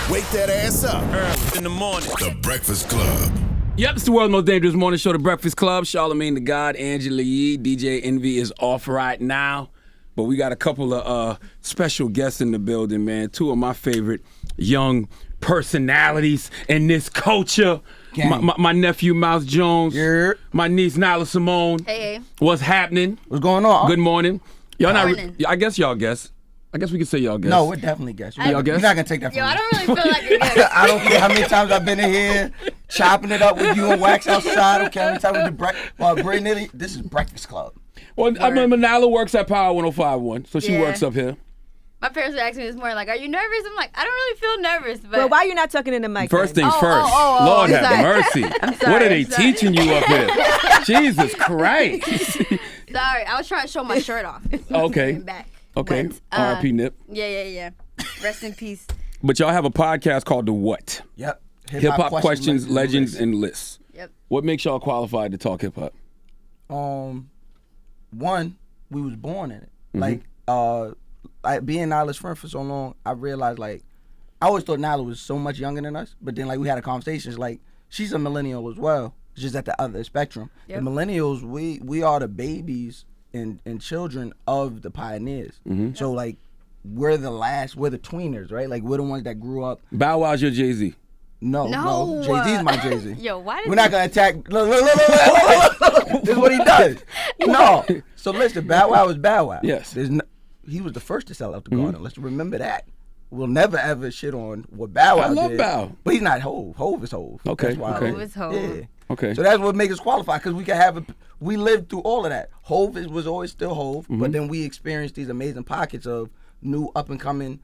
Wake that ass up. Early in the morning. The Breakfast Club. Yep, it's the world's most dangerous morning show, The Breakfast Club. Charlamagne the God, Angela Yee, DJ Envy is off right now. But we got a couple of special guests in the building, man. Two of my favorite young personalities in this culture. My nephew, Mouse Jones. Yeah. My niece, Nyla Symone. Hey. What's happening? What's going on? Good morning. Y'all Morning. I guess y'all guess. I guess we can say y'all guess. No, we're definitely guests. Y'all guess? We're not going to take that from Yo, you. I don't really feel like a guest. I don't care how many times I've been in here chopping it up with you and Wax outside. I don't care how many times we do breakfast. This is Breakfast Club. Well, I remember Nyla works at Power 105.1, so she Yeah. works up here. My parents were asking me this morning, like, are you nervous? I'm like, I don't really feel nervous. But Well, why are you not talking in the mic? First then? things first. Lord have sorry. mercy. sorry, What are they I'm sorry. teaching you up here? Jesus Christ. Sorry, I was trying to show my shirt off. Okay. And back. Okay. But, R.I.P. Nip. Yeah. Rest in peace. But y'all have a podcast called The What? Yep. Hip Hop Questions, Legends, Lists. and Lists. Yep. What makes y'all qualified to talk hip hop? One, we was born in it. Mm-hmm. Like being Nyla's friend for so long, I realized like I always thought Nyla was so much younger than us, but then like we had a conversation. It's like she's a millennial as well, just at the other spectrum. Yep. The millennials, we are the babies and children of the pioneers. Mm-hmm. So like we're the tweeners, right? Like we're the ones that grew up. Bow Wow's your Jay-Z. No, No. Jay-Z's my Jay-Z. Yo, why did We're not gonna attack. Look. This is what he does. No. So listen, Bow Wow is Bow Wow. Yes. He was the first to sell out the garden. Let's remember that. We'll never ever shit on what Bow Wow I love did. Bow. But he's not Hove. Hove is Hove. Okay, That's why okay. Hove is Hove. Yeah. Okay. So that's what makes us qualified, because we can have we lived through all of that. Hove was always still Hove, but then we experienced these amazing pockets of new up and coming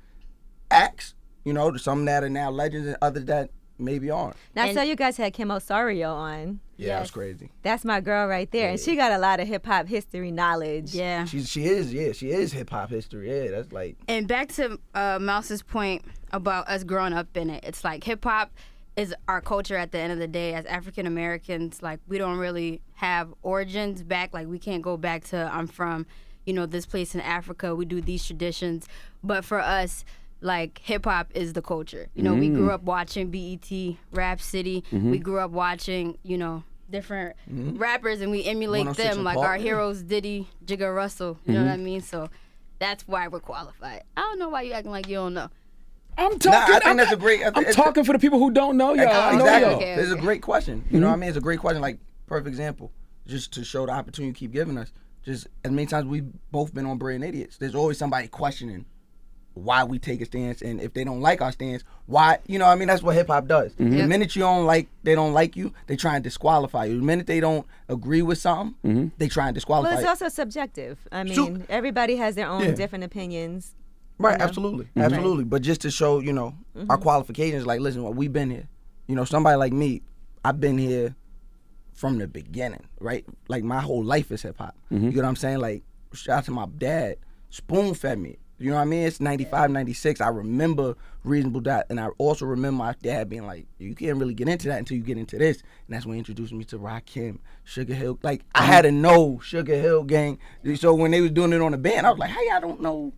acts. You know, some that are now legends and others that maybe aren't. Now, I And- saw you guys had Kim Osorio on. Yeah, that's Yes. crazy. That's my girl right there, and she got a lot of hip hop history knowledge. Yeah. She is hip hop history. Yeah, that's like And back to Mouse's point about us growing up in it. It's like hip hop is our culture at the end of the day. As African Americans, like we don't really have origins back. Like we can't go back to I'm from, this place in Africa. We do these traditions. But for us, like hip hop is the culture. We grew up watching BET, Rapsody. We grew up watching, different rappers, and we emulate 106 them. and Like Park, our yeah. heroes, Diddy, Jigga Russell. You know what I mean? So that's why we're qualified. I don't know why you acting like you don't know. I'm talking. I think that's a great. I'm talking for the people who don't know y'all. I know Exactly. y'all. Okay. It's a great question. You know what I mean? It's a great question. Like, perfect example, just to show the opportunity you keep giving us. Just as many times we've both been on Brilliant Idiots, there's always somebody questioning why we take a stance, and if they don't like our stance, why, that's what hip hop does. The minute they don't like you, they try and disqualify you. The minute they don't agree with something, they try and disqualify Well, it's you. also subjective. I mean, True. everybody has their own Yeah. different opinions. Right, know? absolutely. Absolutely. But just to show, our qualifications, like, listen, we've been here. Somebody like me, I've been here from the beginning, right? Like, my whole life is hip hop. You know what I'm saying? Like, shout out to my dad, spoon fed me. You know what I mean? It's 95, 96. I remember Reasonable Doubt, and I also remember my dad being like, you can't really get into that until you get into this. And that's when he introduced me to Rakim, Sugar Hill. Like, I had to know Sugar Hill Gang. So when they was doing it on the band, I was like, hey, I don't know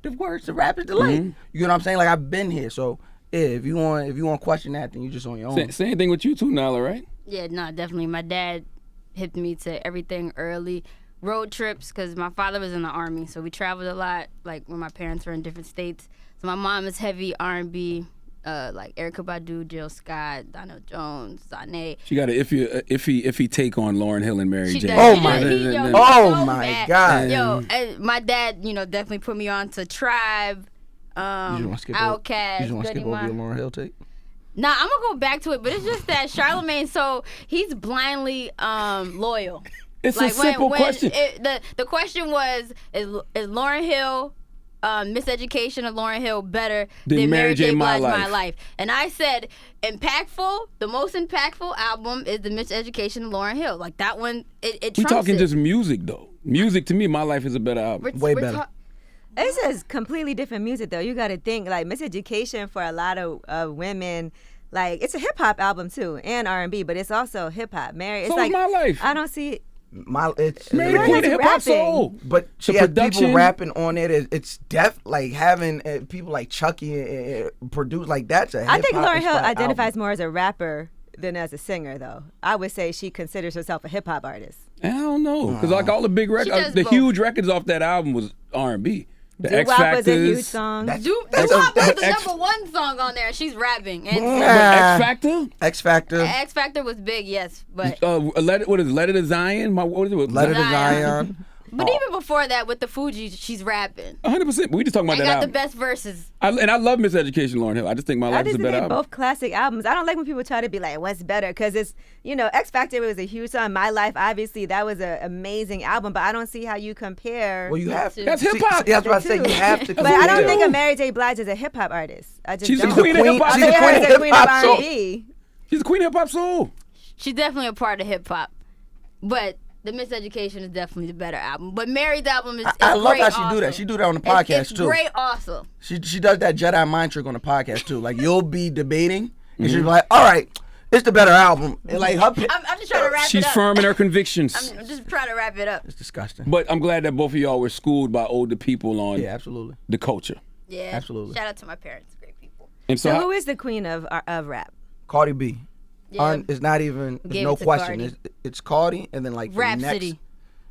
the words to rap is the light. You know what I'm saying? Like, I've been here. So yeah, if you want to question that, then you just on your own. Same thing with you too, Nyla, right? Yeah, no, definitely. My dad hipped me to everything early. Road trips, because my father was in the Army, so we traveled a lot, like when my parents were in different states. So my mom is heavy R&B, like Erykah Badu, Jill Scott, Donald Jones, Zane. She got an iffy take on Lauryn Hill and Mary She J. does. Oh He my- does. He- yo, he's Oh so my bad. God. Yo, and my dad, definitely put me on to Tribe, You just want to skip Outkast, over, you just want to Goody skip over your Mob. Lauryn Hill take? Nah, I'm gonna go back to it, but it's just that Charlamagne, so he's blindly loyal. It's a simple question. The question was, is Lauryn Hill, Miseducation of Lauryn Hill better than Mary J. Blige, My Life? And I said, the most impactful album is the Miseducation of Lauryn Hill. Like that one, it We trumps talking it. just music though. Music to me, My Life is a better album. Way better. This is completely different music, though. You got to think, like, Miseducation for a lot of women, like, it's a hip-hop album, too, and R&B, but it's also hip-hop. Mary, it's So like, is My Life. I don't see... It's Mary the queen of hip hop rapping. soul. But she The has production. people rapping on it. It's def like having people like Chucky produce like that's a hip hop. I think Lauryn Hill identifies more as a rapper than as a singer, though. I would say she considers herself a hip hop artist. I don't know, because like all the big She records, does the both. huge records off that album was R&B. The X Doo-wop was a huge Factors. song. That's Doo-wop was the X- #1 song on there. She's rapping. And But X Factor. X Factor. X Factor was big, yes, but Let It to Zion. What is it? Let It to Zion. Zion. but even before that, with the Fugees, she's rapping. 100%. We just talking about And that got the album. best verses. And I love Miseducation, Lauryn Hill. I just think My I Life is just a think better they're album. both classic albums. I don't like when people try to be like, what's better? Because it's, X Factor was a huge song. My Life, obviously, that was an amazing album, but I don't see how you compare. Well, you have to. That's hip hop. See, that's what I say. You have to. But I don't compare. think of Mary J. Blige as a hip hop artist. I just She's the don't. queen of hip hop. She's I the think queen her of as a queen of hip-hop soul. R&B. She's the queen of hip hop soul. She's definitely a part of hip hop. But The Miseducation is definitely the better album. But Mary's album is I love great how she also. do that. She do that on the podcast it's too. great also. She does that Jedi mind trick on the podcast too. Like you'll be debating, and she'll Mm-hmm. be like, "All right, it's the better album." And like her, I'm just trying to wrap She's it up. firm in her convictions. I'm just trying to wrap it up. it's disgusting. But I'm glad that both of y'all were schooled by older people on Yeah, absolutely. the culture. Yeah. Absolutely. Shout out to my parents. Great people. And So so, who is the queen of rap? Cardi B. Yeah. It's not even. Gave No it to question. Cardi. It's Cardi, and then like the Rhapsody. next.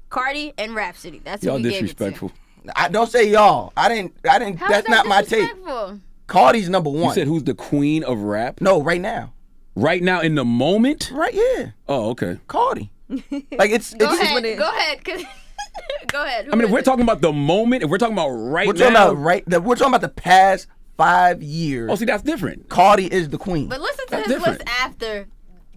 Cardi and Rhapsody. That's y'all who we gave it disrespectful. to. I don't say y'all. I didn't. How That's is that not my take. disrespectful? Cardi's number You one. said who's the queen of rap? No, right now. Right now in the moment? Right, yeah. Oh, okay. Cardi. Like it's. Go it's ahead. Go ahead. 'Cause go ahead. I mean, if we're talking about the moment, if we're talking about right We're now. talking about we're talking about the past 5 years. Oh, see, that's different. Cardi is the queen. But listen to That's his different. list after.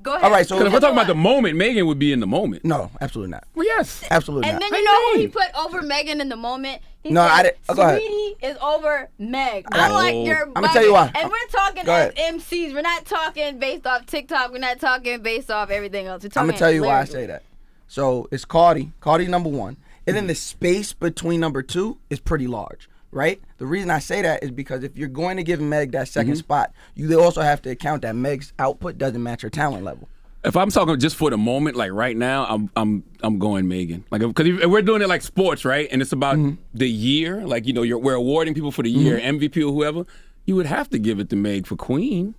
Go ahead. All right, so Because if we're talking about the moment, Megan would be in the moment. No, absolutely not. Well, yes. Absolutely And not. then you know who he put over Megan in the moment? He No, said, I didn't- go ahead. Sweetie is over Meg. I'm like, you're I'ma tell you why. And we're talking Go as ahead. MCs. We're not talking based off TikTok. We're not talking based off everything else. We're I'm talking gonna tell you why I lyrically. say that. So it's Cardi. Cardi's number one, and then the space between number two is pretty large, right? The reason I say that is because if you're going to give Meg that 2nd spot, you also have to account that Meg's output doesn't match her talent level. If I'm talking just for the moment, like right now, I'm going Megan. Like, because if we're doing it like sports, right? And it's about the year, like we're awarding people for the year, MVP or whoever. You would have to give it to Meg for Queen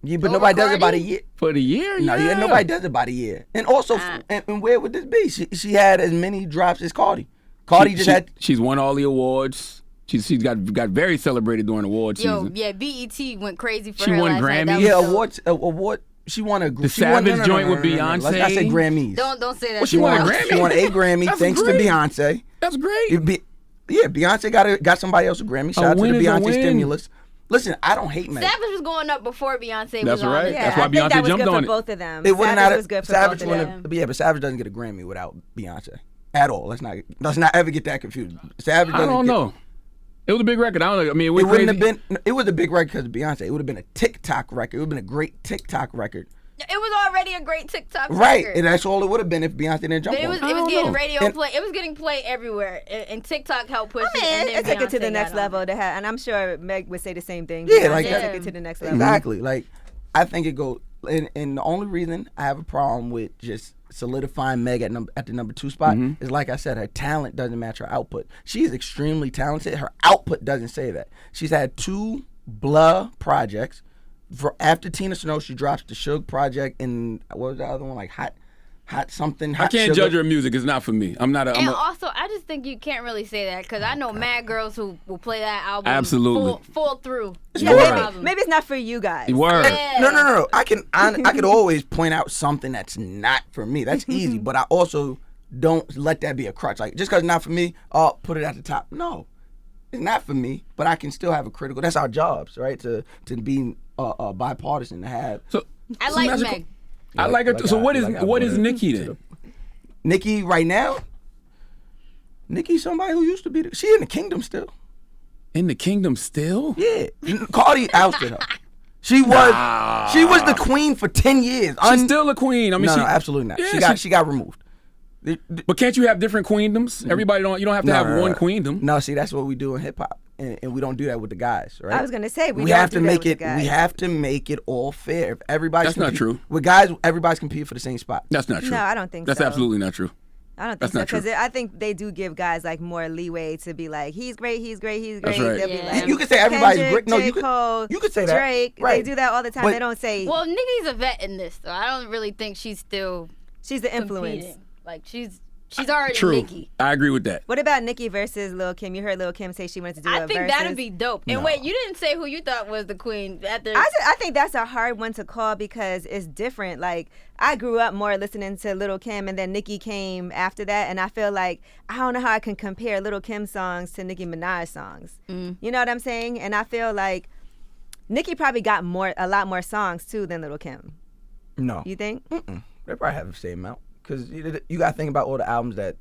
Yeah, but Over nobody does it by Cardi? the year. for the year. No, yeah, nobody does it by the year. And also, and where would this be? She had as many drops as Cardi. Cardi just had. She's won all the awards. She's got very celebrated during award Yo, season. yeah, BET went crazy for She her won last night. Grammy. That Yeah, was dope. award. She won a. The she won, Savage joint with Let's not say Beyonce. Grammys. Don't say that. Well, she won a too Grammy. much. She won a Grammy That's thanks great. to Beyonce. That's great. Yeah, Beyonce got somebody else a Grammy. Shout out to win the is a Beyonce win. stimulus. Listen, I don't hate Meg. Savage was going up before Beyonce That's was on right. it. Yeah, That's why I think Beyonce that was jumped good on for it. both of them. It wouldn't Savage was good for Savage both of wouldn't them. have, yeah, but Savage doesn't get a Grammy without Beyonce at all. Let's not ever get that confused. Savage I doesn't don't get, know. It was a big record. I don't know. I mean, It we're wouldn't crazy. have been. It was a big record because of Beyonce. It would have been a TikTok record. It would have been a great TikTok record. It was already a great TikTok Right, record. and that's all it would have been if Beyonce didn't jump But it on was it. I it was don't getting know. radio And- play. It was getting play everywhere, and TikTok helped push it. I and mean, then it took it to Beyonce the next got on level to have, and I'm sure Meg would say the same thing. Yeah, Beyonce like took that. it to the next level. Exactly. Like, I think it goes. And the only reason I have a problem with just solidifying Meg at the number 2 spot is, like I said, her talent doesn't match her output. She is extremely talented. Her output doesn't say that. She's had 2 blah projects. After Tina Snow, she drops the Suge project, and what was the other one? Like hot something. I Hot can't Sugar. judge her music. It's not for me. I'm not. And also, I just think you can't really say that because I know mad girls who will play that album Absolutely. full through. Yeah, No Word. problem. maybe it's not for you guys. Word. Yeah. No. I could always point out something that's not for me. That's easy. But I also don't let that be a crutch. Like, just because it's not for me, oh, put it at the top. No, it's not for me. But I can still have a critical. That's our jobs, right? To be bipartisan, to have. So I so like magical- Meg. I like her. Like Too. So I- what is like I what put is it Nicki to then? Nicki right now. Nicki's somebody who used to be. She in the kingdom still. In the kingdom still? Yeah, Cardi ousted her. She was the queen for 10 years. She's still a queen. I mean, no, she, absolutely not. Yeah, She got removed. But can't you have different queendoms? Everybody don't. You don't have to have one queendom. No, see, that's what we do in hip hop, and we don't do that with the guys, right? I was gonna say, we don't have do to that make with it. the guys. We have to make it all fair. If everybody's That's not true. With guys, everybody's competing for the same spot. That's not true. No, I don't think That's so. absolutely not true. I don't think That's so not true. because I think they do give guys like more leeway to be like, he's great, he's great, he's great. That's right. They'll be Yeah. like, You could say everybody's Kendrick, great. No, J. Cole, you could say that. Drake. Right. They do that all the time. But- they don't say Well, Nicki's a vet in this, though. I don't really think she's still she's the influence. competing. Like she's already True. Nicki. I agree with that. What about Nicki versus Lil Kim? You heard Lil Kim say she wanted to do a I think versus. that'd be dope. And No. wait, you didn't say who you thought was the queen after. I think that's a hard one to call because it's different. Like I grew up more listening to Lil Kim, and then Nicki came after that, and I feel like I don't know how I can compare Lil Kim songs to Nicki Minaj songs. You know what I'm saying? And I feel like Nicki probably got a lot more songs too than Lil Kim. No. You think? They probably have the same amount. Because you got to think about all the albums that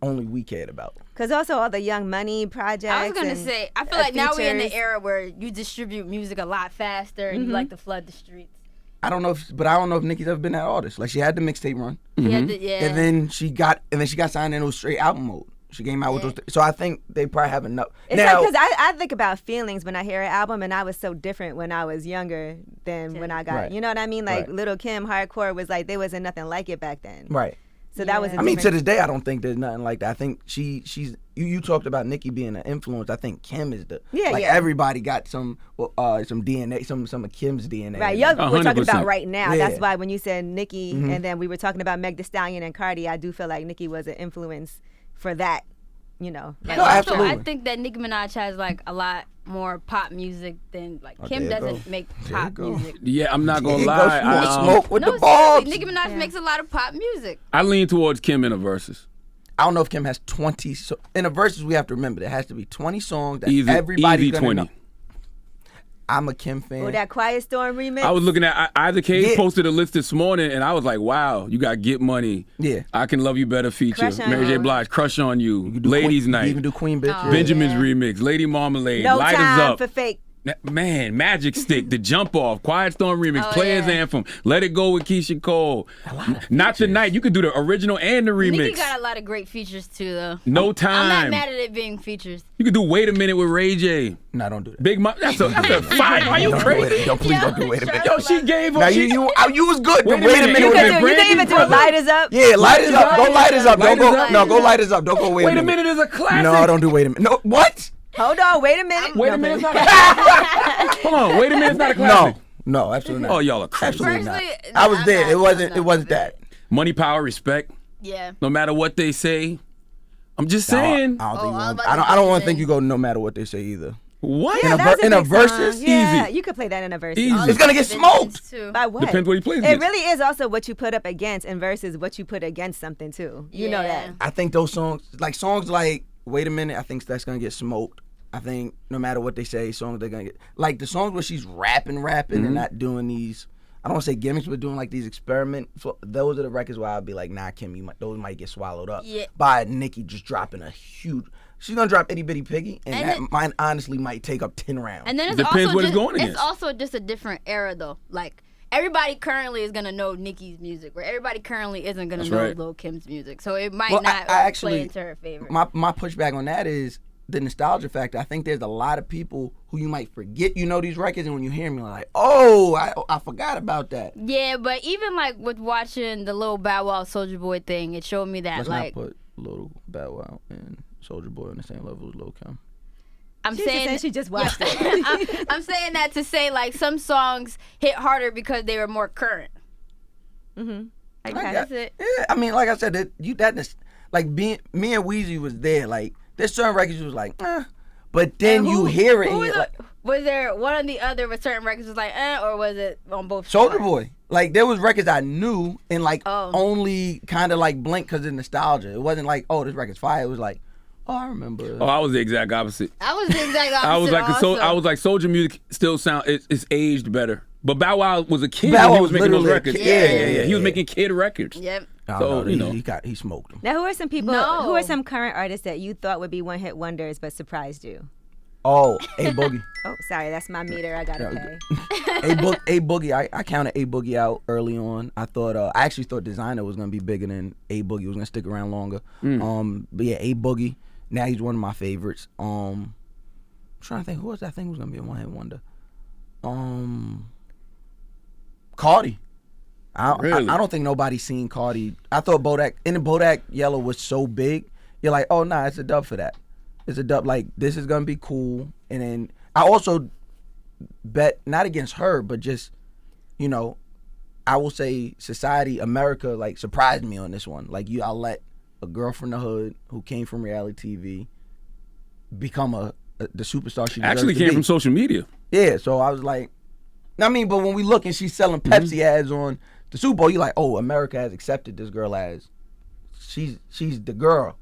only we cared about. Because also all the Young Money projects. I was gonna and, say, I feel like now we're in the features. era where you distribute music a lot faster and you like to flood the streets. I don't know if Nicki's ever been that artist. Like she had the mixtape run, She had to- yeah. and then she got signed into a straight album mode. She came out with those. So I think they probably have enough. It's now, like because I think about feelings when I hear an album, and I was so different when I was younger than when I got. Right. You know what I mean? Like Right. Lil Kim hardcore was like there wasn't nothing like it back then. right. So that was. Yeah. A I mean, to different- this day, I don't think there's nothing like that. I think she's. You talked about Nicki being an influence. I think Kim is the. Yeah, like yeah. everybody got some DNA, some of Kim's DNA. Right, y'all we're talking 100%. about right now. Yeah. That's why when you said Nicki, and then we were talking about Meg Thee Stallion and Cardi, I do feel like Nicki was an influence for that. You know, And No, also, absolutely. I think that Nicki Minaj has like a lot more pop music than like Kim there you doesn't go. make There pop you go. music. Yeah, I'm not gonna Here lie. goes I, smoke with No, the balls. seriously, Nicki Minaj makes a lot of pop music. I lean towards Kim in a versus. I don't know if Kim has 20. In a verses, we have to remember there has to be 20 songs that Easy, everybody's easy gonna 20. know. I'm a Kim fan. or that Quiet Storm remix. I was looking at Isaac Hayes Yeah. posted a list this morning, and I was like, "Wow, you got Get Money, Yeah. I Can Love You Better feature, Crush on Mary J. You. Blige, Crush on You, You can do Ladies Queen, Night, You even do Queen Bitch. Oh. Benjamin's Yeah. remix, Lady Marmalade, no Light time Us Up, for fake. Man, Magic Stick, The Jump Off, Quiet Storm remix, Oh, Players yeah. Anthem, Let It Go with Keisha Cole, Not Tonight. You could do the original and the remix. Nicki got a lot of great features too, though. No I'm Time. not mad at it being features. You could do Wait a Minute with Ray J. No, don't do that. Big Mom. That's a fire. Are you Don't do crazy? it. Don't please don't do Wait a Minute. Yo, she gave Now up. you was good. Wait a Wait a minute. minute. You You with could can that. do- do, you can even do brother. Light Us Up. Yeah, light us up. Go light us up. Don't go. Light No, Us go Up. light us up. Don't go wait Wait a minute is a classic. No, don't do wait a minute. No, what? Hold on, wait a minute. Wait No, a minute's but- not a classic. Hold on. Wait a minute's not a classic. No, absolutely not. Oh, y'all are crazy. Absolutely not. Personally, I was I'm there. not- It wasn't. I'm It not wasn't with that. Money, power, respect. Yeah. No matter what they say. I'm just No, saying. I don't think. Oh, you I'm gonna- about I to don't. I don't want to say- think you go no matter what they say either. What? Yeah, a that's in a big versus, song. Yeah, easy. you could play that in a verse. Easy. It's gonna get smoked. Too. By what? Depends what he plays It against. really is also what you put up against and versus what you put against something too. You know Yeah. that. I think those songs like Wait a Minute, I think that's gonna get smoked. I think no matter what they say, songs they're gonna get like the songs where she's rapping and not doing these. I don't want to say gimmicks, but doing like these experiment. Those are the records where I'll be like, nah, Kim, those might get swallowed up by Nicki just dropping a huge. She's gonna drop Itty Bitty Piggy, and that mine honestly might take up 10 rounds. And then it's Depends also what it's just, going against. It's also just a different era though. Like everybody currently is gonna know Nicki's music, where everybody currently isn't gonna know right. Lil Kim's music. So it might Well, not I actually- play into her favor. my pushback on that is the nostalgia factor. I think there's a lot of people who you might forget you know these records, and when you hear them, you're like, oh, I forgot about that. Yeah, but even like with watching the Lil Bow Wow Soulja Boy thing, it showed me that Let's like not put Lil Bow Wow and Soulja Boy on the same level as Lil Kim. I'm She just saying said she just watched it. I'm saying that to say like some songs hit harder because they were more current. Mm-hmm. Like, Okay. that's it. Yeah, I mean, like I said, me and Weezy was there. Like, there's certain records you was like, but then And you hear it who and was you're like, was there one or the other with certain records was like, or was it on both? Soulja sides? Boy. Like, there was records I knew and like Oh. only kind of like blink because of nostalgia. It wasn't like, oh, this record's fire. It was like, oh, I remember. Oh, I was the exact opposite. I was the exact opposite. I was like, also. I was like, Soldier music still it's aged better. But Bow Wow was a kid Bow when he Wow was was making those literally a records. kid. Yeah. He was Yeah. making kid records. Yep. I So, don't know, you know. he smoked them. Now, who are some people? No. Who are some current artists that you thought would be one-hit wonders but surprised you? Oh, A Boogie. Oh, sorry, that's my meter. I gotta pay. A Boogie. I counted A Boogie out early on. I actually thought Designer was gonna be bigger than A Boogie. Was gonna stick around longer. But yeah, A Boogie. Now he's one of my favorites. I'm trying to think who else I think was gonna be a one hit wonder. Cardi. Really? I don't think nobody's seen Cardi. I thought Bodak Yellow was so big. You're like, oh nah, it's a dub for that. It's a dub. Like this is gonna be cool. And then I also bet not against her, but just I will say society, America, like surprised me on this one. Like I let a girl from the hood who came from reality TV become the superstar she Actually deserves to came be. from social media. Yeah, so I was like, but when we look and she's selling Pepsi ads on the Super Bowl, you're like, oh, America has accepted this girl as she's the girl.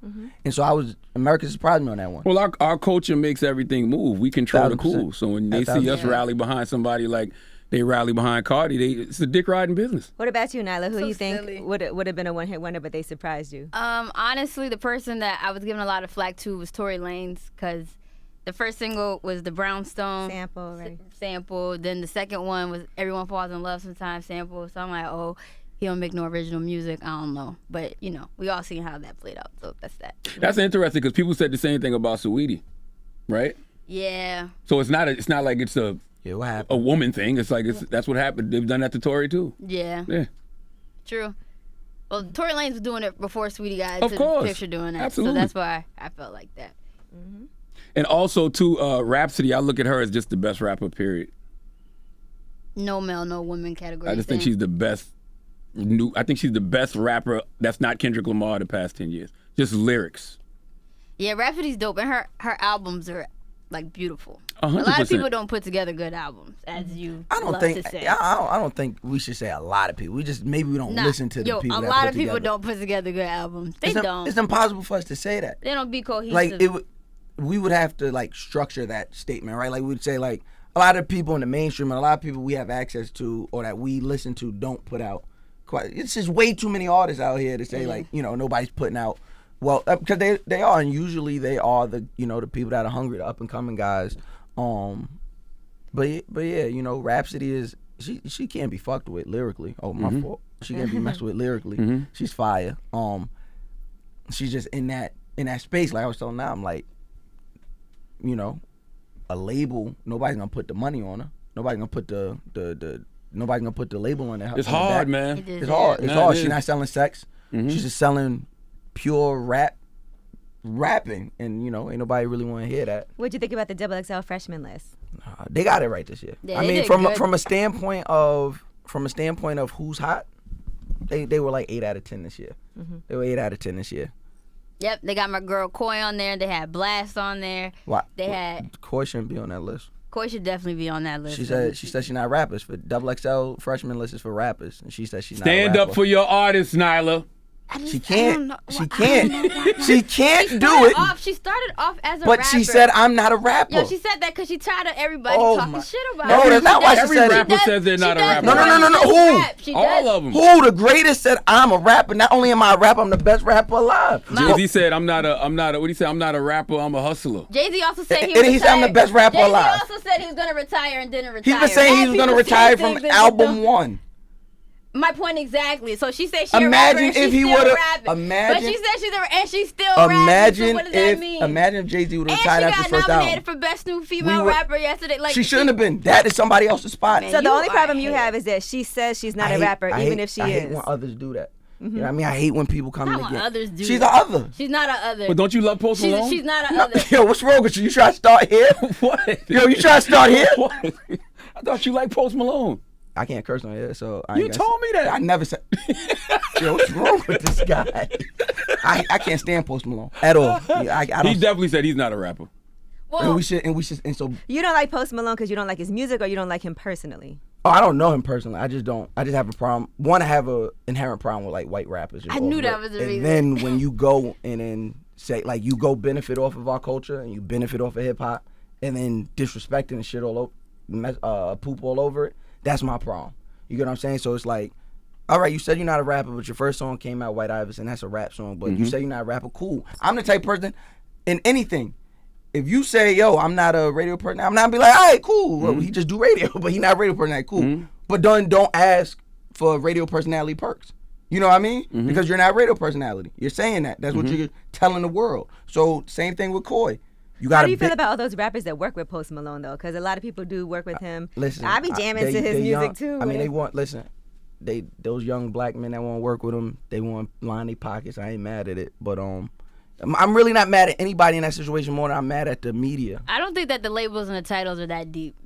And so America surprised me on that one. Well, our culture makes everything move. We control the 1,000%. cool. So when they see us rally behind somebody like they rally behind Cardi, it's a dick riding business. What about you, Nyla? Who So you think silly. would have been a one-hit wonder, but they surprised you? Honestly, the person that I was giving a lot of flack to was Tory Lanez, because the first single was the Brownstone Sample, right? sample. Then the second one was Everyone Falls in Love Sometimes sample. So I'm like, oh, he don't make no original music. I don't know. But, we all seen how that played out. So that's that. That's interesting because people said the same thing about Saweetie, right? Yeah. So it's not like it's a What happened? a woman thing. It's like that's what happened. They've done that to Tory too. Yeah. Yeah. True. Well, Tory Lanez was doing it before Sweetie got Of into course. the picture doing that. Absolutely. So that's why I felt like that. And also too, Rapsody, I look at her as just the best rapper, period. No male, no women category. I just think she's the best I think she's the best rapper that's not Kendrick Lamar the past 10 years. Just lyrics. Yeah, Rapsody's dope, and her albums are like beautiful. 100%. A lot of people don't put together good albums, as you I don't love think to say. I don't think we should say a lot of people. We just maybe we don't Nah, listen to the yo, people a that lot put of people together. don't put together good albums. They don't. It's impossible for us to say that. They don't be cohesive. Like we would have to like structure that statement, right? Like we'd say like a lot of people in the mainstream and a lot of people we have access to or that we listen to don't put out quite. It's just way too many artists out here to say like nobody's putting out. Well, because they are, and usually they are the the people that are hungry, the up and coming guys. But yeah, Rapsody is she can't be fucked with lyrically. Oh, my fault. She can't be messed with lyrically. She's fire. She's just in that space. Like I was telling now, I'm like, a label. Nobody's gonna put the money on her. Nobody's gonna put nobody's gonna put the label on her. It's hard, man. It's hard. It's Nah, hard. it She's is. not selling sex. She's just selling pure rapping, and ain't nobody really want to hear that. What'd you think about the XXL Freshman list? They got it right this year. Yeah, I they mean, did from good. a standpoint of who's hot, they were like 8 out of 10 this year. They were 8 out of 10 this year. Yep, they got my girl Koi on there. They had Blast on there. Why? They had Koi shouldn't be on that list. Koi should definitely be on that list. She said she's not rappers. For XXL Freshman list is for rappers, and she said she's Stand not a up rapper. for your artist, Nyla. She can't. She can't. She can't do it. She started off as a But rapper. she said I'm not a rapper. Yo, she said that because she tired of everybody Oh talking my- shit about No, her. that's not why she Every said it. rapper says they're not a rapper. No. Who? She All does. of them. Who the greatest said I'm a rapper? Not only am I a rapper, I'm the best rapper alive. Jay-Z said I'm not a what do you say? I'm not a rapper, I'm a hustler. Jay-Z also said he And was he said I'm the best rapper Jay-Z alive. also said he was going to retire and didn't retire. He's been saying he Mad was going to people say retire from things and album don't. 1. My point exactly. So she said she Imagine a rapper and if she's he still would've- rapping. imagine- But she said she's a and she's still rapping. So Imagine what does that mean? if Jay-Z would have And she retired after got his first nominated album. for best new female were- rapper yesterday. Like She shouldn't have been. That is somebody else's spot. Man, So the you only are problem you hate. have is that she says she's not I a hate- rapper, I even hate- if she I is. hate when others do that. You know what I mean? I hate when people come Not in when again. others do She's that. the other. She's not a other. But don't you love Post Malone? She's not a No, other. yo, what's wrong with you? You trying to start here? What? Yo, you trying to start here? What? I thought you liked Post Malone. I can't curse on here, so I ain't You gonna told say- me that. I never said. Yo, what's wrong with this guy? I can't stand Post Malone at all. I He don't. definitely said he's not a rapper. Well, And we should. So You don't like Post Malone because you don't like his music, or you don't like him personally? I don't know him personally. I just don't. I just have a problem. One, I have a inherent problem with like white rappers. I knew that was the And reason. then when you go and then say like you go benefit off of our culture and you benefit off of hip hop and then disrespecting and shit all over, poop all over it. That's my problem. You get what I'm saying? So it's like, all right, you said you're not a rapper, but your first song came out, White Iverson, that's a rap song. But you say you're not a rapper, cool. I'm the type of person in anything. If you say, yo, I'm not a radio person, I'm not be like, all right, cool. Well, he just do radio, but he not a radio personality, cool. But don't ask for radio personality perks. You know what I mean? Because you're not a radio personality. You're saying that. That's what you're telling the world. So same thing with Koi. You How got do you feel about all those rappers that work with Post Malone though? Because a lot of people do work with him. Listen, I be jamming to his they music young. too. I mean, they want. Listen, those young black men that want to work with them, they want to line their pockets. I ain't mad at it, but I'm really not mad at anybody in that situation more than I'm mad at the media. I don't think that the labels and the titles are that deep.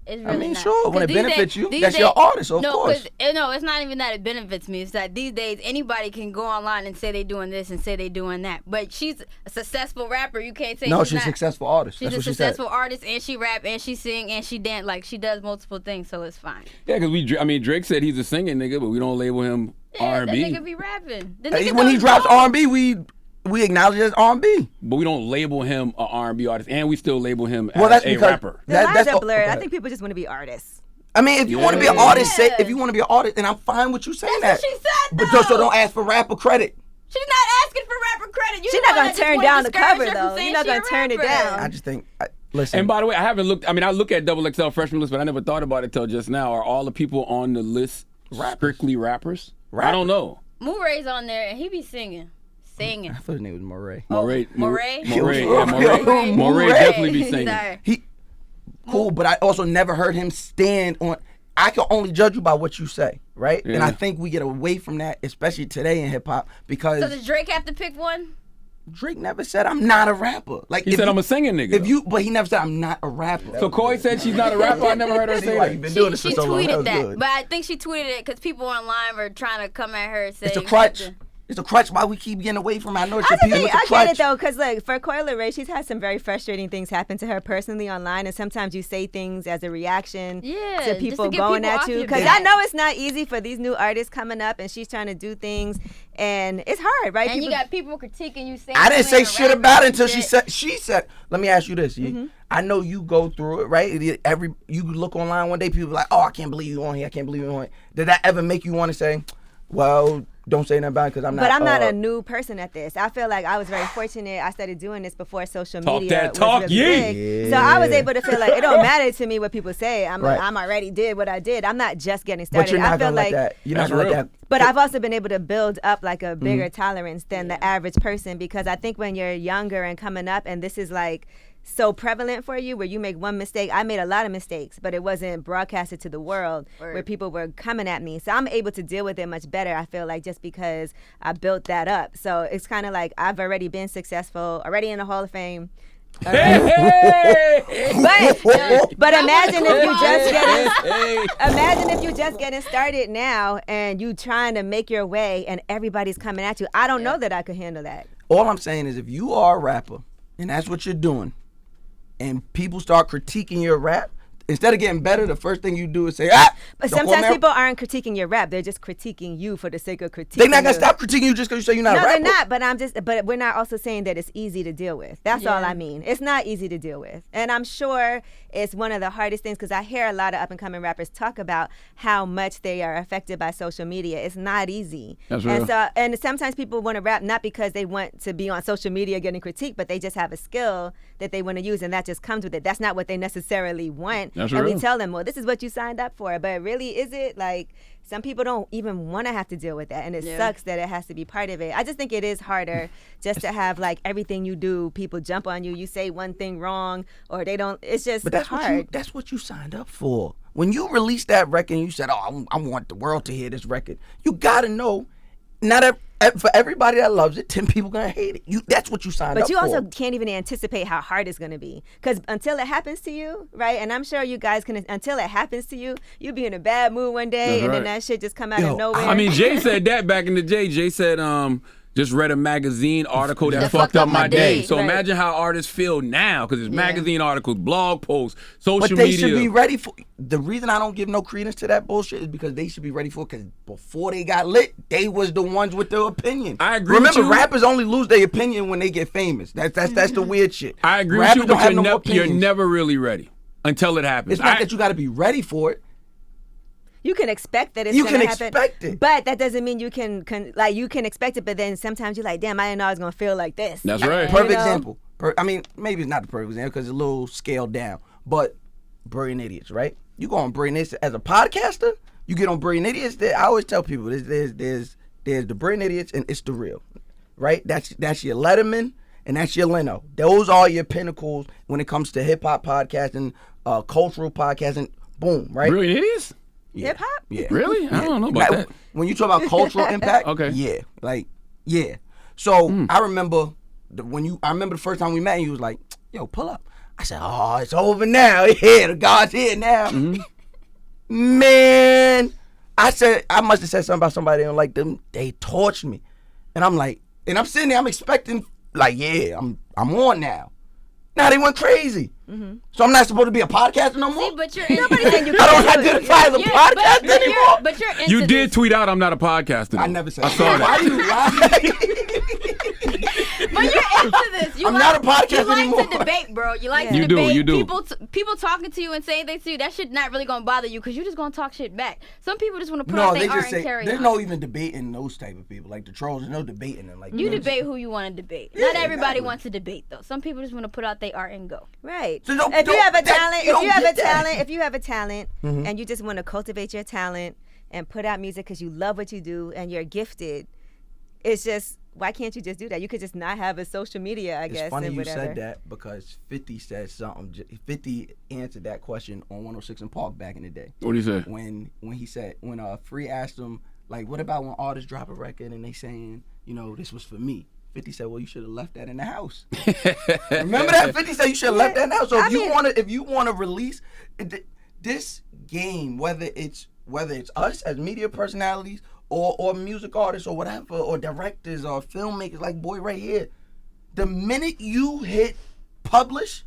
It's really I mean, not. sure, when it benefits you, that's your artist, of course. No, it's not even that it benefits me. It's that these days anybody can go online and say they doing this and say they doing that. But she's a successful rapper. You can't say she's a successful artist. She's that's a what successful artist, and she rap, and she sing, and she dance. Like, she does multiple things, so it's fine. Yeah, because Drake said he's a singing nigga, but we don't label him R&B. That nigga be rapping. When he drops R&B, we acknowledge it as R&B. But we don't label him a R&B artist, and we still label him that's as a rapper. The lines are blurred. Okay. I think people just want to be artists. I mean, if you want to be an artist, if you want to be an artist, and I'm fine with you saying That's that. what she said, But though. so don't ask for rapper credit. She's not asking for rapper credit. She's not gonna turn down the cover though. You're not gonna turn it down. I just think, listen. And by the way, I haven't looked. I mean, I look at XXL Freshman list, but I never thought about it till just now. Are all the people on the list strictly rappers? I don't know. Murray's on there, and he be singing. I thought his name was Murray. Murray? Murray Murray definitely be singing. Sorry. He cool, but I also never heard him stand on. I can only judge you by what you say, right? Yeah. And I think we get away from that, especially today in hip hop, because So does Drake have to pick one? Drake never said I'm not a rapper. Like He said I'm a singing nigga. But he never said I'm not a rapper. So Coy said she's not a rapper. I never heard her say You've that. been doing this for She so long. tweeted was that, good. but I think she tweeted it because people online were trying to come at her and say It's a crutch. It's a crutch. Why we keep getting away from it? I know it's I your people. It's a get crutch. it though, because like for Coyle Ray, she's had some very frustrating things happen to her personally online, and sometimes you say things as a reaction Yeah, to just people to get going people at off you. your Because back. I know it's not easy for these new artists coming up, and she's trying to do things, and it's hard, right? And you got people critiquing you saying I didn't say shit about it until she said. said. Let me ask you this. I know you go through it, right? You look online one day, people are like, oh, I can't believe you on here. I can't believe you on here. Did that ever make you want to say, well, don't say nothing about it because I'm not. But I'm not a new person at this. I feel like I was very fortunate. I started doing this before social media was really big. So I was able to feel like it don't matter to me what people say. I'm already did what I did. I'm not just getting started. But you're not I feel gonna like let that. You're not gonna let that. But I've also been able to build up like a bigger tolerance than the average person, because I think when you're younger and coming up and this is like so prevalent for you where you make one mistake. I made a lot of mistakes, but it wasn't broadcasted to the world where people were coming at me. So I'm able to deal with it much better, I feel like, just because I built that up. So it's kind of like I've already been successful, already in the Hall of Fame. But imagine if you just getting started now and you trying to make your way and everybody's coming at you. I don't know that I could handle that. All I'm saying is if you are a rapper and that's what you're doing and people start critiquing your rap, instead of getting better, the first thing you do is say, But sometimes people aren't critiquing your rap. They're just critiquing you for the sake of critiquing. They're not going to stop critiquing you just because you say you're not a rapper. No, they're not, but we're not also saying that it's easy to deal with. That's all I mean. It's not easy to deal with. And I'm sure it's one of the hardest things, because I hear a lot of up-and-coming rappers talk about how much they are affected by social media. It's not easy. That's real. And sometimes people want to rap not because they want to be on social media getting critiqued, but they just have a skill that they want to use, and that just comes with it. That's not what they necessarily want. That's and real. we tell them, well, this is what you signed up for. But really, is it? Like, some people don't even want to have to deal with that, and it sucks that it has to be part of it. I just think it is harder just to have, like, everything you do, people jump on you. You say one thing wrong, or they don't. It's just hard. That's what you signed up for. When you released that record and you said, oh, I want the world to hear this record, you got to know, for everybody that loves it, 10 people going to hate it. That's what you signed up for. But you also can't even anticipate how hard it's going to be. Because until it happens to you, right, and I'm sure you guys can, until it happens to you, you'll be in a bad mood one day, That's and right. then that shit just come out of nowhere. I mean, Jay said that back in the day. Jay said, just read a magazine article that fucked up my day. So imagine how artists feel now, because it's magazine articles, blog posts, social media. But they should be ready for. The reason I don't give no credence to that bullshit is because they should be ready for it. Because before they got lit, they was the ones with their opinion. I agree. Remember, with you. rappers only lose their opinion when they get famous. That's the weird shit. I agree rappers with you, don't but have no more you're opinions. never really ready until it happens. It's not that you got to be ready for it. You can expect that it's You going to can happen. expect it. But that doesn't mean you can you can expect it, but then sometimes you're like, damn, I didn't know I was going to feel like this. That's right. Perfect example. I mean, maybe it's not the perfect example because it's a little scaled down. But Brilliant Idiots, right? You go on Brilliant Idiots as a podcaster. You get on Brilliant Idiots. I always tell people there's the Brilliant Idiots and It's the Real, right? That's your Letterman and that's your Leno. Those are your pinnacles when it comes to hip hop podcasting, cultural podcasting. Boom, right? Brilliant Idiots? Yeah. Hip hop? Yeah. Really? I don't know about Like, that. when you talk about cultural impact, Okay. yeah. So I remember I remember the first time we met and you was like, yo, pull up. I said, oh, it's over now. Yeah, the God's here now. Man, I must have said something about somebody and like them. They torched me, and I'm like, and I'm sitting there, I'm expecting like, yeah, I'm on now. Now they went crazy. So I'm not supposed to be a podcaster no more. See, but you're Nobody said you I don't couldn't do it. identify as a podcaster anymore. But you're into You did this. tweet out, I'm not a podcaster. I though. never said I saw Why that. you lie? But you're into this. You I'm like, not a podcaster you like anymore. to debate, bro. You like Yeah. to You do, debate. you do. People talking to you and saying things to you. That shit not really gonna bother you because you just gonna talk shit back. Some people just want to put No, out they their art just and say carry there's on. no even debating those type of people. Like the trolls, there's no debating them. Like You know, debate who you want to debate. Yeah, Not everybody exactly. wants to debate though. Some people just want to put out their art and go. Right. So don't- if you don't- have a that- talent, you if don't you have a get that. talent, if you have a talent, and you just want to cultivate your talent and put out music because you love what you do and you're gifted, it's just why can't you just do that? You could just not have a social media, I guess. It's funny and you whatever. said that because 50 said something. 50 answered that question on 106 in Park back in the day. What do you say? When he said when Free asked him like, what about when artists drop a record and they saying, you know, this was for me. 50 said, well, you should have left that in the house. Remember that? 50 said you should have left that in the house. So if you want to release this game, whether it's us as media personalities or music artists or whatever, or directors or filmmakers like Boy right here, the minute you hit publish,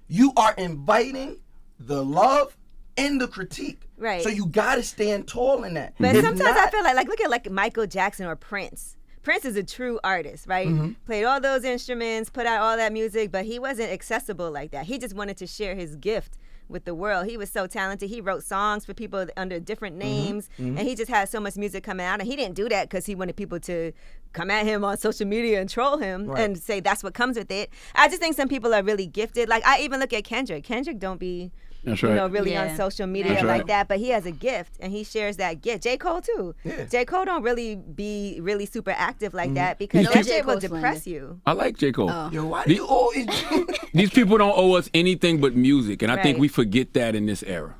you are inviting the love and the critique. Right. So you gotta stand tall in that. But If sometimes I not- feel like look at like Michael Jackson or Prince. Prince is a true artist, right? Played all those instruments, put out all that music, but he wasn't accessible like that. He just wanted to share his gift with the world. He was so talented. He wrote songs for people under different names, and he just had so much music coming out. And he didn't do that because he wanted people to come at him on social media and troll him and say that's what comes with it. I just think some people are really gifted. Like I even look at Kendrick. Kendrick don't be That's you right. know, really Yeah. on social media That's like right. that, but he has a gift and he shares that gift. J. Cole too. Yeah. J. Cole don't really be really super active like that because These that people- shit will J. Cole depress you. I like J. Cole. Yo, why do you always These people don't owe us anything but music, and I think Right. we forget that in this era.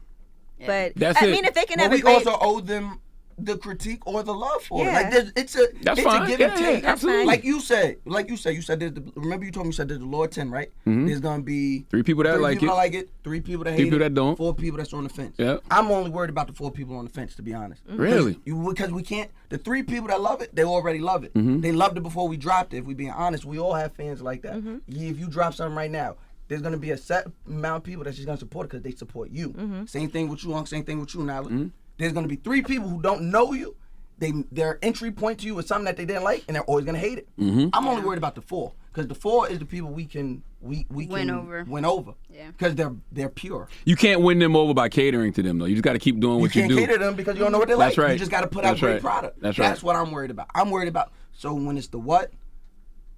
But That's I it. mean, if they can Well, have a we great, also owe them the critique or the love for it. Yeah. Like it's That's a fine. give Yeah, and take. yeah, absolutely. Like you said, you said there's remember you told me you said there's the Lord 10, right? There's gonna be 3 people that like people it. that like it, 3 people that hate people it, that don't. 4 people that's on the fence. Yeah. I'm only worried about the 4 people on the fence, to be honest. Really? Because we can't. The 3 people that love it, they already love it. They loved it before we dropped it. If we being honest, we all have fans like that. Yeah, if you drop something right now, there's gonna be a set amount of people that's just gonna support it because they support you. Same thing with you, Unc. Same thing with you, Nyla. There's gonna be 3 people who don't know you. Their entry point to you is something that they didn't like, and they're always gonna hate it. I'm only worried about the 4 because the 4 is the people we can Win over. win over. Yeah. Because they're pure. You can't win them over by catering to them, though. You just got to keep doing You what you can't do. cater them because you don't know what they That's like. right. You just got to put out That's great right. product. That's That's right. what I'm worried about. I'm worried about. So when it's the what,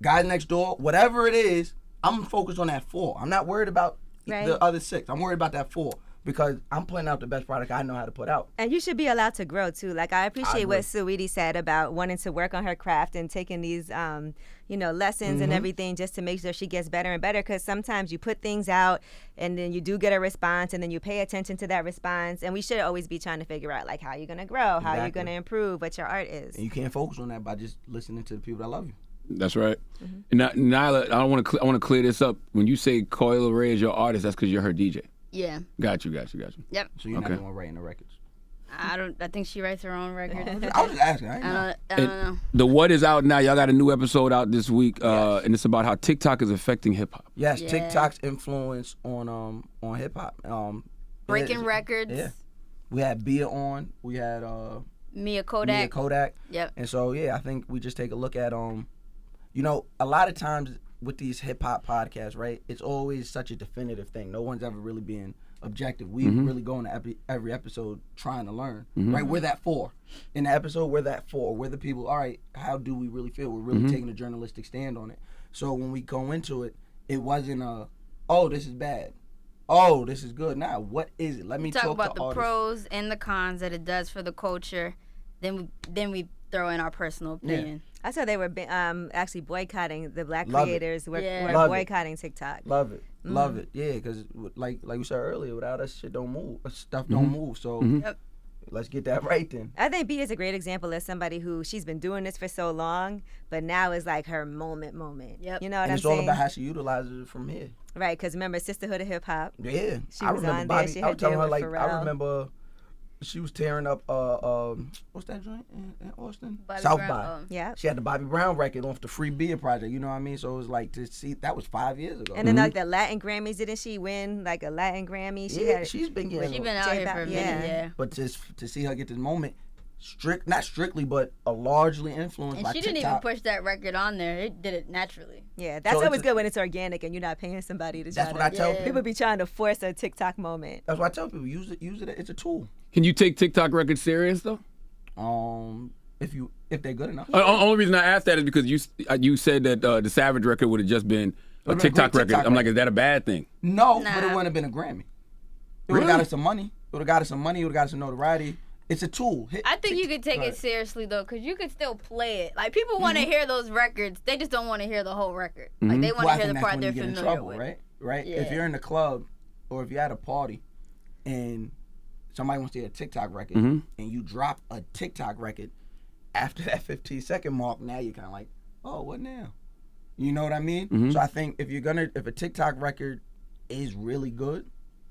guys next door, whatever it is, I'm focused on that 4. I'm not worried about Right. the other 6. I'm worried about that 4 because I'm putting out the best product I know how to put out. and you should be allowed to grow too. Like I appreciate agree. what Saweetie said about wanting to work on her craft and taking these, lessons and everything just to make sure she gets better and better. Because sometimes you put things out and then you do get a response and then you pay attention to that response. And we should always be trying to figure out like how you're gonna grow, how you're Exactly. gonna improve, what your art is. And you can't focus on that by just listening to the people that love you. That's right. Now, Nyla, I want to clear this up. When you say Coil Ray is your artist, that's because you're her DJ. Yeah. Got you. Yep. So you're Okay. not the one writing the records. I think she writes her own record. I was just asking. I didn't know. I don't know. The What is out now. Y'all got a new episode out this week, and it's about how TikTok is affecting hip hop. Yes, Yeah. TikTok's influence on hip hop. Breaking yeah, records. Yeah. We had Bia on. We had Mia Kodak. Mia Kodak. Yep. And so I think we just take a look at a lot of times with these hip hop podcasts, right? It's always such a definitive thing. No one's ever really being objective. We really go into every episode trying to learn, right? We're that 4. In the episode, we're that 4. We're the people, all right, how do we really feel? We're really taking a journalistic stand on it. So when we go into it, it wasn't oh, this is bad. Oh, this is good. Now, what is it? Let me Talk talk about to the artists. pros and the cons that it does for the culture. Then we throw in our personal opinion. I saw they were actually boycotting the black Love it. creators were Yeah. Love it. boycotting TikTok. Love it. Love it. Yeah, because like we said earlier, without us, shit don't move. Stuff don't move. So Yep. let's get that right then. I think B is a great example of somebody who she's been doing this for so long, but now is like her moment. Yep. You know what And I'm it's all saying? about how she utilizes it from here. Right, because remember Sisterhood of Hip Hop. Yeah, She I was remember on there. Bobby. She I was had telling deal her with like I Pharrell. remember she was tearing up what's that joint in Austin? Bobby South Brown, by. Yeah. She had the Bobby Brown record off the Free Beer project. You know what I mean? So it was like to see that was 5 years ago. And then like the Latin Grammys, didn't she win like a Latin Grammy? She yeah, had she's been getting. She been out here for a minute, yeah. But just to see her get this moment, not strictly, but largely influenced And by she didn't TikTok. even push that record on there. It did it naturally. Yeah, that's So always it's good when it's organic and you're not paying somebody to That's try what I to. tell Yeah. people. People be trying to force a TikTok moment. That's what I tell people. Use it. It's a tool. Can you take TikTok records serious though? If they're good enough. Only reason I asked that is because you said that the Savage record would have just been a Would've been a TikTok great record. TikTok I'm like, record. is that a bad thing? No, Nah. but it wouldn't have been a Grammy. It would Really? have got us some money. It would have got us some money. It would have got us some notoriety. It's a tool. I think you could take Go it ahead. seriously though, because you could still play it. Like people want to hear those records, they just don't want to hear the whole record. Like they want Well, to I hear think the that's part when they're you get in familiar trouble, with. right? Right. Yeah. If you're in the club or if you're at a party and somebody wants to hear a TikTok record and you drop a TikTok record after that 15-second mark, now you're kind of like, oh, what now? You know what I mean? So I think if a TikTok record is really good,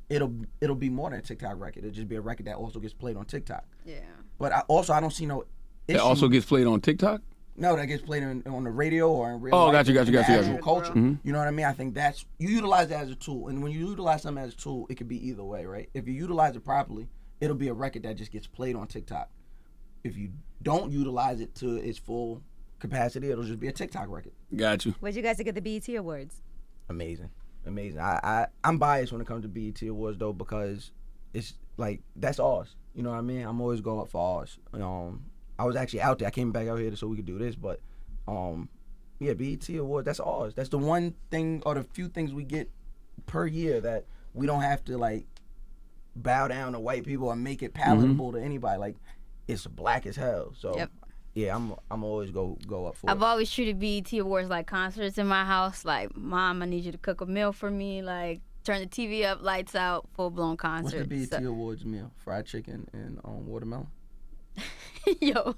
it'll be more than a TikTok record. It'll just be a record that also gets played on TikTok. Yeah. But I don't see no issue. It also gets played on TikTok? No, that gets played on the radio or in real Oh, life. gotcha. in the actual you. culture. You know what I mean? I think you utilize that as a tool. And when you utilize something as a tool, it could be either way, right? If you utilize it properly, it'll be a record that just gets played on TikTok. If you don't utilize it to its full capacity, it'll just be a TikTok record. Got you. What'd you guys think of the BET Awards? Amazing. I'm biased when it comes to BET Awards though, because it's like that's ours. You know what I mean? I'm always going up for ours. I was actually out there. I came back out here so we could do this, but yeah, BET Awards, that's ours. That's the one thing or the few things we get per year that we don't have to like bow down to white people and make it palatable to anybody. Like it's black as hell. So Yep. yeah, I'm always go up for I've it. always treated BET Awards like concerts in my house. Like, Mom, I need you to cook a meal for me. Like, turn the TV up, lights out, full-blown concert. What's the BET Awards meal? Fried chicken and watermelon? yo,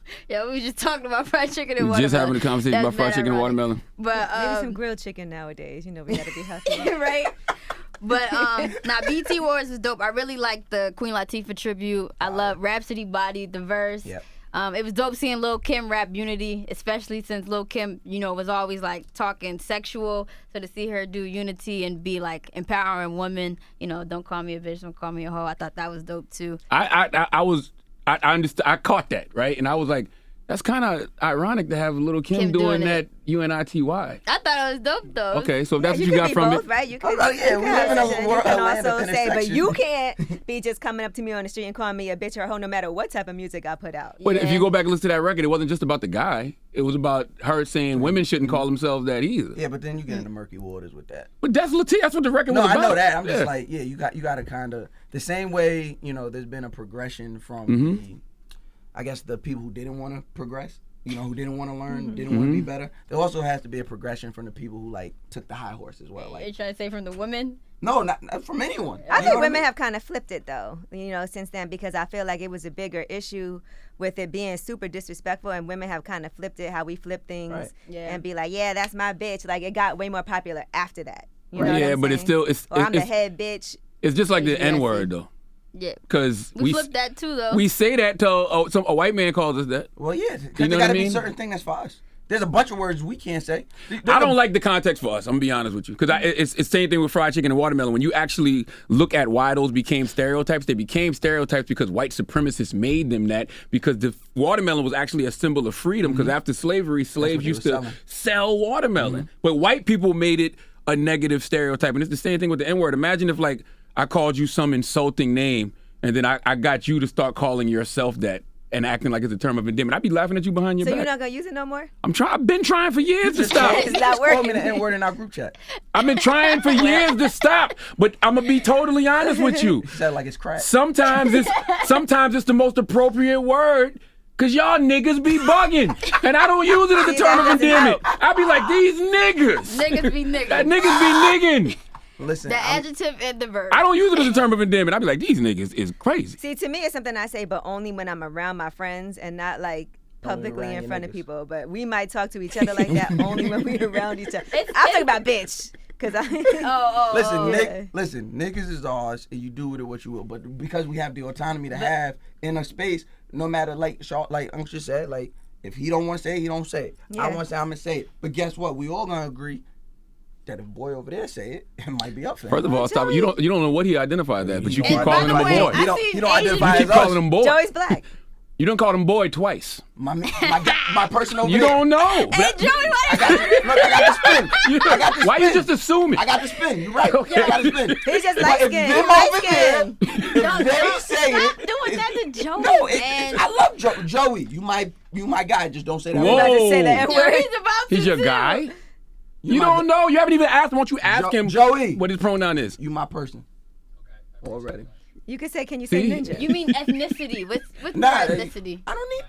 we just talked about fried chicken and We watermelon. just having a conversation That's about fried mad chicken and ironic. watermelon. But Maybe some grilled chicken nowadays. You know, we gotta be healthy. right? But now BET Awards is dope. I really like the Queen Latifah tribute. I love Rapsody bodied the verse. Yep. It was dope seeing Lil Kim rap Unity, especially since Lil Kim, was always like talking sexual. So to see her do Unity and be like empowering women, don't call me a bitch, don't call me a hoe. I thought that was dope too. I understand. I caught that, right? And I was like, that's kind of ironic to have Lil' Kim Kim doing doing that UNITY. I thought it was dope though. Okay, so if that's you what you could got be from both, it. right? You could, Oh, yeah, you we could live in a have sex, world- you can a land of also say, but intersection. you can't be just coming up to me on the street and calling me a bitch or a hoe no matter what type of music I put out. But if Yeah. you go back and listen to that record, it wasn't just about the guy. It was about her saying women shouldn't call themselves that either. Yeah, but then you get into murky waters with that. But that's Latifah. That's what the record No, was I about. know that. I'm just Yeah. like, yeah, you got to kind of the same way. There's been a progression from the people who didn't want to progress. Who didn't want to learn, didn't want to be better. There also has to be a progression from the people who like took the high horse as well. Are you Like, trying to say from the women? no, not from anyone. I You know think what women mean? have kind of flipped it though, since then, because I feel like it was a bigger issue with it being super disrespectful, and women have kind of flipped it, how we flip things, Right. Yeah. and be like, yeah, that's my bitch. Like it got way more popular after that. You know what Yeah, I'm but it's saying? still Or I'm the it's head bitch. it's just like the HBIC. N-word though, Yeah. because We flipped that too though. we say that till a white man calls us that. Well, yeah, because You know there what I got to be mean? certain thing that's for us. There's a bunch of words we can't say. I don't like the context for us. I'm gonna be honest with you, because it's the same thing with fried chicken and watermelon. When you actually look at why those became stereotypes, they became stereotypes because white supremacists made them that. Because the watermelon was actually a symbol of freedom. Because after slavery, slaves what they used were to selling. sell watermelon, but white people made it a negative stereotype. And it's the same thing with the N-word. Imagine if like I called you some insulting name, and then I got you to start calling yourself that and acting like it's a term of endearment. I'd be laughing at you behind your So back. you're not gonna use it no more? I've been trying for years to stop. It's not Call me working. the N-word in our group chat. I've been trying for years to stop, but I'm gonna be totally honest with you. You said like it's crack. Sometimes it's the most appropriate word, cause y'all niggas be bugging, and I don't use it as a See, term of that doesn't endearment. help. I be like, these niggas. Niggas be niggas. That niggas be nigging. Listen, The adjective and the verb. I don't use it as a term of endearment. I be like, these niggas is crazy. See, to me, it's something I say, but only when I'm around my friends and not like publicly around in your front of niggas. people. But we might talk to each other like that only when we're around each other. I'm talking about bitch. Cause Listen, niggas is ours, and you do with it what you will. But because we have the autonomy to have in a space, no matter like Uncle said, like if he don't want to say it, he don't say it. Yeah. I want to say, I'm gonna say it. But guess what? We all gonna agree that if boy over there say it, it might be up for him. First of all, stop. You don't know what he identifies as, but you And keep by calling the him a way, boy. I see He don't identify You as keep calling us. him boy. Joey's black. You don't call him boy twice. My person over You there. don't know. Hey, Joey, I got the spin. I got the spin. Why you just assuming? I got the spin. You're right. Okay. I got the spin. He's just But light if skinned. them Light over there, skinned. if they say Stop it, doing that to Joey, no, man. I love Joey. You my guy. Just don't say that. Whoa. About to say that Yo, word. he's about to He's your too. guy? You don't know. You haven't even asked him. Won't you ask him Joey. what his pronoun is? You my person. Already. You could say, can you say See? ninja? You mean ethnicity? What's Nah, ethnicity? I don't need.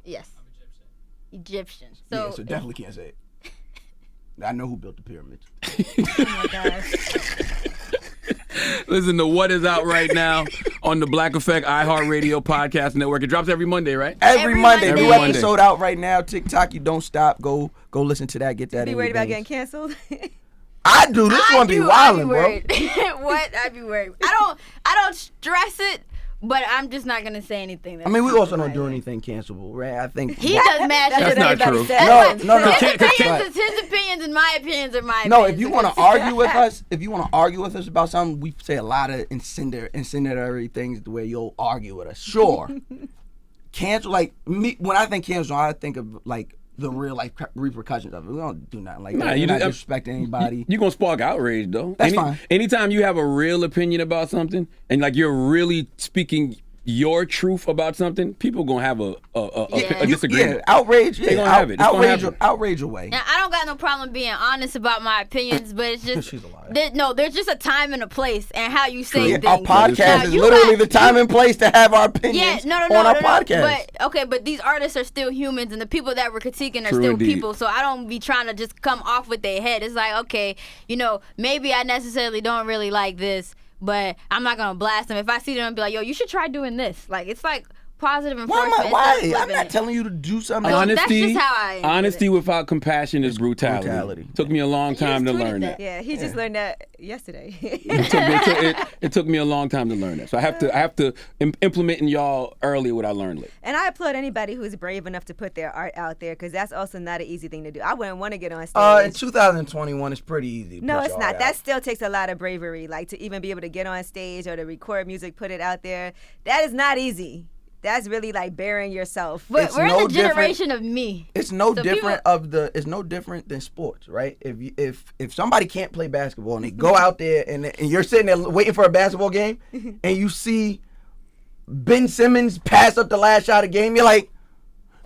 Yes. Egyptian. So, So, definitely can't say it. I know who built the pyramids. Oh my gosh. Listen to what is out right now on the Black Effect iHeartRadio podcast network. It drops every Monday, right? Every Monday, Monday. new Every Monday. episode out right now. TikTok, you don't stop. Go listen to that. Get that. Be in worried your about veins. getting canceled? I do. This one be wildin', bro. bro. What? I'd be worried. I don't stress it, but I'm just not gonna say anything. I mean, we also don't do anything cancelable, right? I think He does mad That's shit. That's what not everybody true. says. No. His Can't- opinions is his opinions, and my opinions are my No, opinions. if you want to argue with us, about something, we say a lot of incendiary things the way you'll argue with us. Sure. Cancel, like me. When I think cancel, I think of like the real like repercussions of it. We don't do nothing like Nah, that. you We're not just- disrespecting anybody. You're going to spark outrage, though. That's fine. Anytime you have a real opinion about something and like you're really speaking your truth about something, people going to have a disagreement. Yeah, outrage. Yeah, They gonna have it. It's gonna happen. outrage away. Now, I don't got no problem being honest about my opinions, but it's just She's a liar. there's just a time and a place and how you say Yeah, things. our Now, podcast is you literally got- the time and place to have our Yeah, opinions no, on our podcast. But these artists are still humans, and the people that we're critiquing are True still indeed. people. So I don't be trying to just come off with their head. It's like, okay, maybe I necessarily don't really like this, but I'm not gonna blast them. If I see them and be like, yo, you should try doing this. Like, it's like positive enforcement. Why? I'm not telling you to do something. No, Honesty, that's just how I am with honesty it. without compassion is brutality. brutality. Took me a long time to tweeted learn that. that. Yeah, he just learned that yesterday. It took me a long time to learn that. So I have to implement in y'all early what I learned late. And I applaud anybody who's brave enough to put their art out there, because that's also not an easy thing to do. I wouldn't want to get on stage. In 2021, it's pretty easy. to No, put it's your not. art That out. still takes a lot of bravery, like to even be able to get on stage or to record music, put it out there. That is not easy. That's really like burying yourself. But It's we're no in the different- generation of me. It's no So different it's no different than sports, right? If somebody can't play basketball and they go out there and you're sitting there waiting for a basketball game and you see Ben Simmons pass up the last shot of the game, you're like,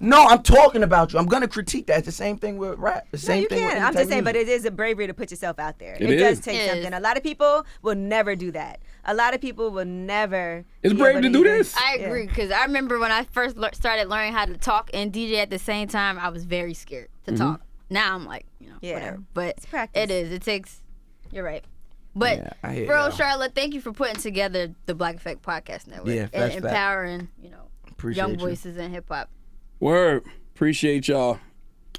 no, I'm talking about you. I'm gonna critique that. It's the same thing with rap. The No, same you thing with can. any I'm type just of saying, but music. it is a bravery to put yourself out there. It does is. take It something. is. A lot of people will never do that. A lot of people will never. It's be brave able to do even- this. I agree, because I remember when I first started learning how to talk and DJ at the same time, I was very scared to talk. Now I'm like, Yeah. whatever. But It's practice. it is. It takes. You're right. But Yeah, I hear bro, y'all. Charlotte, thank you for putting together the Black Effect Podcast Network Yeah, and that's fact. empowering, Appreciate young you. voices in hip hop. Word. Appreciate y'all.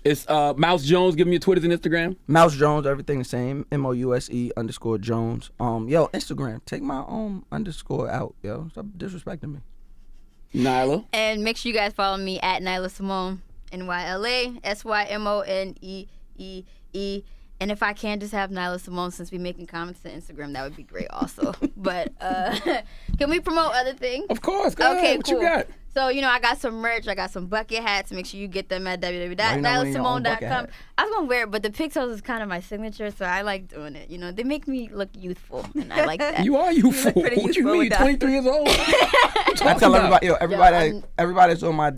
It's Mouse Jones. Give me your Twitters and Instagram. Mouse Jones, everything the same. MOUSE_Jones. Yo, Instagram, take my underscore out, yo. Stop disrespecting me. Nyla. And make sure you guys follow me at Nyla Symone, NYLA SYMONEEE. And if I can just have Nyla Symone, since we making comments to Instagram, that would be great also. But can we promote other things? Of course. Go Okay, ahead. What cool. you got? So, I got some merch. I got some bucket hats. Make sure you get them at Why you not wearing your own bucket www.nylasimone.com. hat? I was going to wear it, but the pixels is kind of my signature, so I like doing it. They make me look youthful, and I like that. You are youthful. pretty What you youthful mean? with that. 23 years old. I tell everybody, I'm- everybody that's on my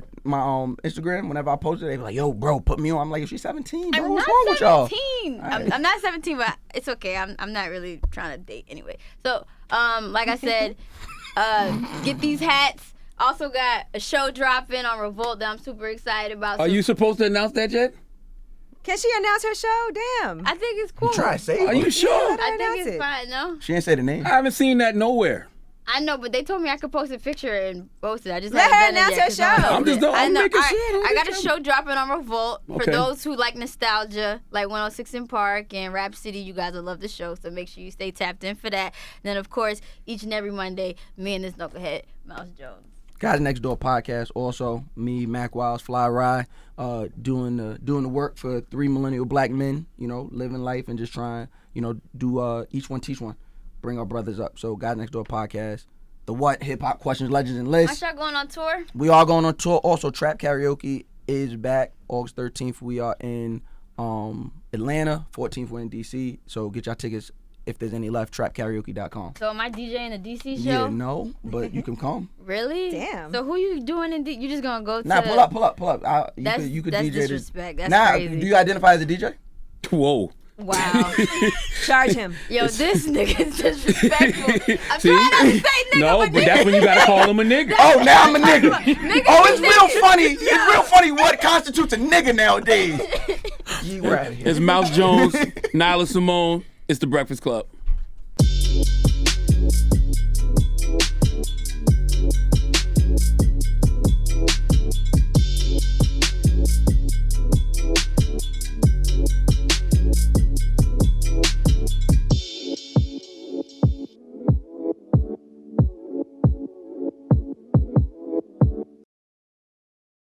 Instagram, whenever I post it, they be like, yo, bro, put me on. I'm like, she's 17, bro. I'm What's not wrong with y'all? 17. Alright. I'm not 17, but it's okay. I'm not really trying to date anyway. So, like I said, get these hats. Also got a show dropping on Revolt that I'm super excited about. Are So- you supposed to announce that yet? Can she announce her show? Damn. I think it's cool. Try to say Are you sure? I announce think it's it. fine. No, She didn't say the name. I haven't seen that nowhere. I know, but they told me I could post a picture and post it. I just Let haven't her done it announce yet her 'cause show. I'm just doing- I'm I know. making All right, sure. I got a show dropping on Revolt for Okay. those who like nostalgia, like 106 in Park and Rapsody. You guys will love the show, so make sure you stay tapped in for that. And then, of course, each and every Monday, me and this knucklehead, Mouse Jones. Guys Next Door podcast. Also, me, Mac Wiles, Fly Rye, doing the work for 3 millennial black men. You know, living life and just trying, do each one teach one, bring our brothers up. So, Guys Next Door podcast. The What? Hip Hop Questions, Legends, and Lists. Aren't y'all going on tour? We are going on tour. Also, Trap Karaoke is back August 13th. We are in Atlanta. 14th, we're in DC. So get your tickets if there's any left. TrapKaraoke.com. So am I DJing a DC show? Yeah, no, but you can come. Really? Damn. So who you doing in you just gonna go to? Nah, pull up. You could that's DJ this. disrespect. That's Nah, crazy. do you identify as a DJ? Whoa. Wow. Charge him. Yo, this nigga's disrespectful. I'm See? trying not to say nigga, No, but that's when you gotta call him a nigga. Oh, now I'm a nigga. Nigga, Oh, it's you real nigga. funny. It's real funny what constitutes a nigga nowadays. You right here. It's Mouse Jones, Nyla Symone. It's the Breakfast Club.